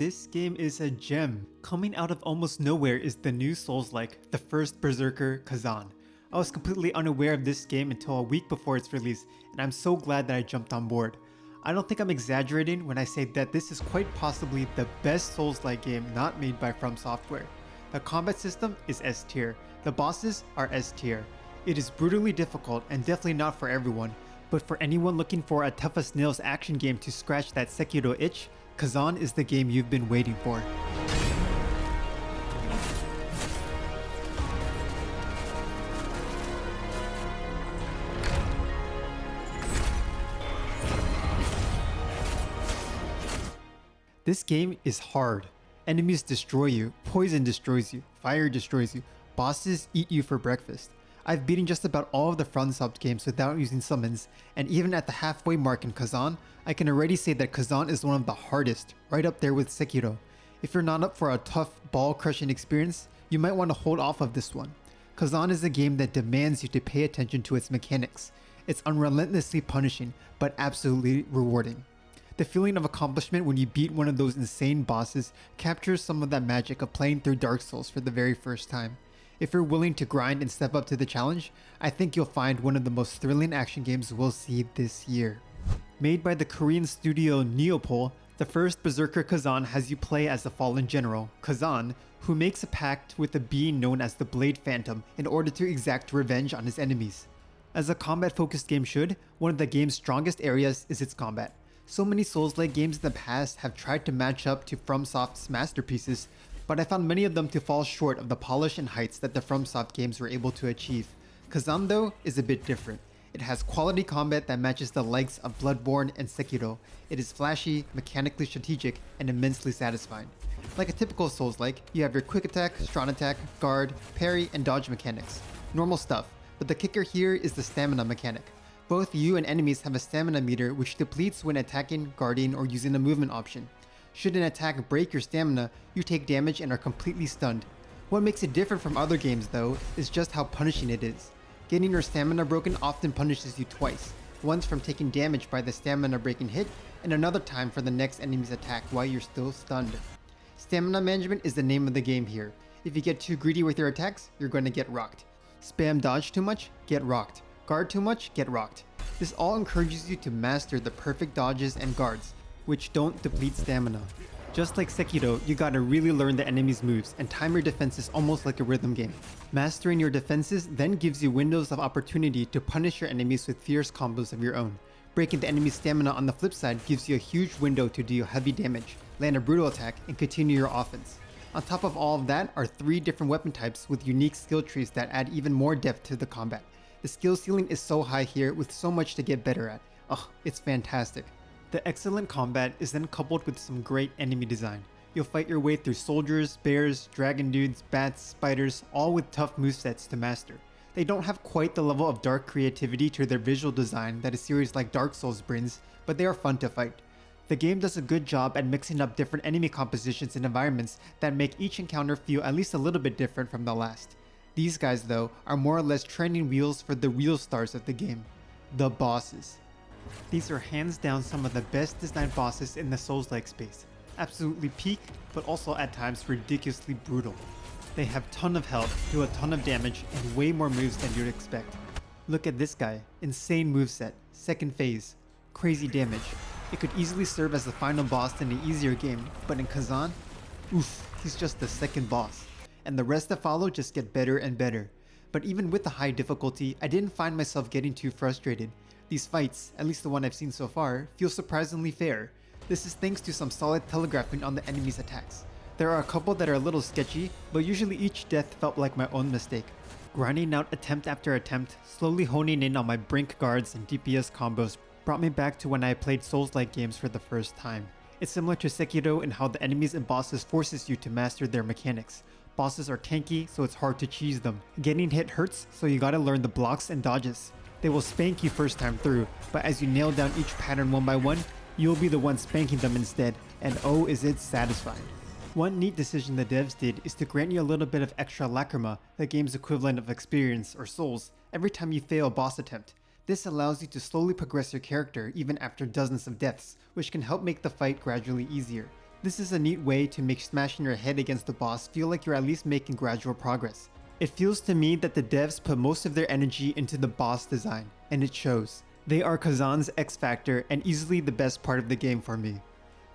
This game is a gem. Coming out of almost nowhere is the new Souls-like, the First Berserker Khazan. I was completely unaware of this game until a week before its release, and I'm so glad that I jumped on board. I don't think I'm exaggerating when I say that this is quite possibly the best Souls-like game not made by From Software. The combat system is S tier, the bosses are S tier. It is brutally difficult and definitely not for everyone, but for anyone looking for a tough as nails action game to scratch that Sekiro itch, Kazan is the game you've been waiting for. This game is hard. Enemies destroy you, poison destroys you, fire destroys you, bosses eat you for breakfast. I've beaten just about all of the FromSoft games without using summons, and even at the halfway mark in Kazan, I can already say that Kazan is one of the hardest, right up there with Sekiro. If you're not up for a tough, ball-crushing experience, you might want to hold off of this one. Kazan is a game that demands you to pay attention to its mechanics. It's unrelentlessly punishing, but absolutely rewarding. The feeling of accomplishment when you beat one of those insane bosses captures some of that magic of playing through Dark Souls for the very first time. If you're willing to grind and step up to the challenge, I think you'll find one of the most thrilling action games we'll see this year. Made by the Korean studio Neopol, the First Berserker Khazan has you play as the fallen general, Kazan, who makes a pact with a being known as the Blade Phantom in order to exact revenge on his enemies. As a combat-focused game should, one of the game's strongest areas is its combat. So many Souls-like games in the past have tried to match up to FromSoft's masterpieces, but I found many of them to fall short of the polish and heights that the FromSoft games were able to achieve. Kazan though is a bit different. It has quality combat that matches the likes of Bloodborne and Sekiro. It is flashy, mechanically strategic, and immensely satisfying. Like a typical Souls-like, you have your quick attack, strong attack, guard, parry, and dodge mechanics. Normal stuff, but the kicker here is the stamina mechanic. Both you and enemies have a stamina meter which depletes when attacking, guarding, or using a movement option. Should an attack break your stamina, you take damage and are completely stunned. What makes it different from other games though, is just how punishing it is. Getting your stamina broken often punishes you twice, once from taking damage by the stamina breaking hit, and another time for the next enemy's attack while you're still stunned. Stamina management is the name of the game here. If you get too greedy with your attacks, you're going to get rocked. Spam dodge too much, get rocked. Guard too much, get rocked. This all encourages you to master the perfect dodges and guards, which don't deplete stamina. Just like Sekiro, you gotta really learn the enemy's moves and time your defenses almost like a rhythm game. Mastering your defenses then gives you windows of opportunity to punish your enemies with fierce combos of your own. Breaking the enemy's stamina on the flip side gives you a huge window to deal heavy damage, land a brutal attack, and continue your offense. On top of all of that are 3 different weapon types with unique skill trees that add even more depth to the combat. The skill ceiling is so high here with so much to get better at. Ugh, it's fantastic. The excellent combat is then coupled with some great enemy design. You'll fight your way through soldiers, bears, dragon dudes, bats, spiders, all with tough movesets to master. They don't have quite the level of dark creativity to their visual design that a series like Dark Souls brings, but they are fun to fight. The game does a good job at mixing up different enemy compositions and environments that make each encounter feel at least a little bit different from the last. These guys though are more or less training wheels for the real stars of the game, the bosses. These are hands down some of the best designed bosses in the Souls-like space. Absolutely peak, but also at times ridiculously brutal. They have ton of health, do a ton of damage, and way more moves than you'd expect. Look at this guy, insane moveset, second phase, crazy damage. It could easily serve as the final boss in an easier game, but in Kazan, oof, he's just the second boss. And the rest that follow just get better and better. But even with the high difficulty, I didn't find myself getting too frustrated. These fights, at least the one I've seen so far, feel surprisingly fair. This is thanks to some solid telegraphing on the enemy's attacks. There are a couple that are a little sketchy, but usually each death felt like my own mistake. Grinding out attempt after attempt, slowly honing in on my brink guards and DPS combos brought me back to when I played Souls-like games for the first time. It's similar to Sekiro in how the enemies and bosses forces you to master their mechanics. Bosses are tanky, so it's hard to cheese them. Getting hit hurts, so you gotta learn the blocks and dodges. They will spank you first time through, but as you nail down each pattern one by one, you'll be the one spanking them instead, and oh is it satisfying. One neat decision the devs did is to grant you a little bit of extra lacrima, the game's equivalent of experience or souls, every time you fail a boss attempt. This allows you to slowly progress your character even after dozens of deaths, which can help make the fight gradually easier. This is a neat way to make smashing your head against the boss feel like you're at least making gradual progress. It feels to me that the devs put most of their energy into the boss design, and it shows. They are Kazan's X factor and easily the best part of the game for me.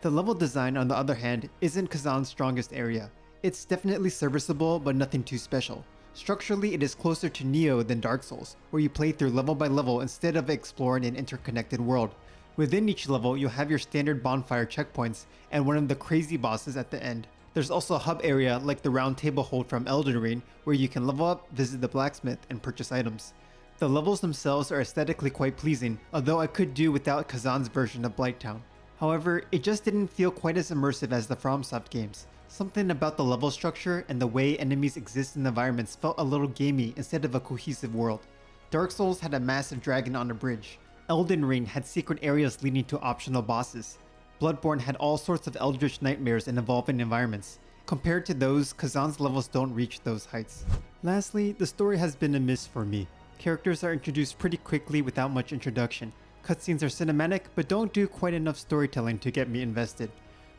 The level design, on the other hand, isn't Kazan's strongest area. It's definitely serviceable, but nothing too special. Structurally, it is closer to Nioh than Dark Souls, where you play through level by level instead of exploring an interconnected world. Within each level, you'll have your standard bonfire checkpoints and one of the crazy bosses at the end. There's also a hub area like the round table hold from Elden Ring, where you can level up, visit the blacksmith, and purchase items. The levels themselves are aesthetically quite pleasing, although I could do without Kazan's version of Blighttown. However, it just didn't feel quite as immersive as the FromSoft games. Something about the level structure and the way enemies exist in the environments felt a little gamey instead of a cohesive world. Dark Souls had a massive dragon on a bridge. Elden Ring had secret areas leading to optional bosses. Bloodborne had all sorts of eldritch nightmares and evolving environments. Compared to those, Kazan's levels don't reach those heights. Lastly, the story has been a miss for me. Characters are introduced pretty quickly without much introduction. Cutscenes are cinematic, but don't do quite enough storytelling to get me invested.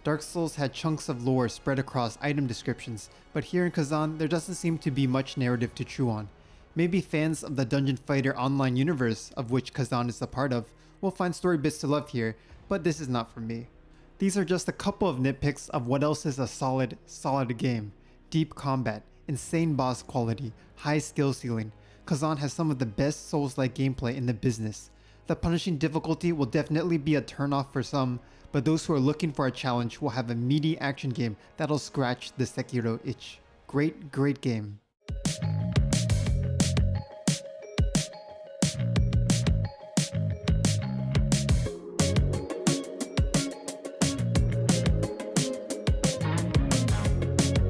Dark Souls had chunks of lore spread across item descriptions, but here in Kazan, there doesn't seem to be much narrative to chew on. Maybe fans of the Dungeon Fighter online universe, of which Kazan is a part of, will find story bits to love here, but this is not for me. These are just a couple of nitpicks of what else is a solid game. Deep combat, insane boss quality, high skill ceiling. Kazan has some of the best Souls-like gameplay in the business. The punishing difficulty will definitely be a turnoff for some, but those who are looking for a challenge will have a meaty action game that'll scratch the Sekiro itch. Great game.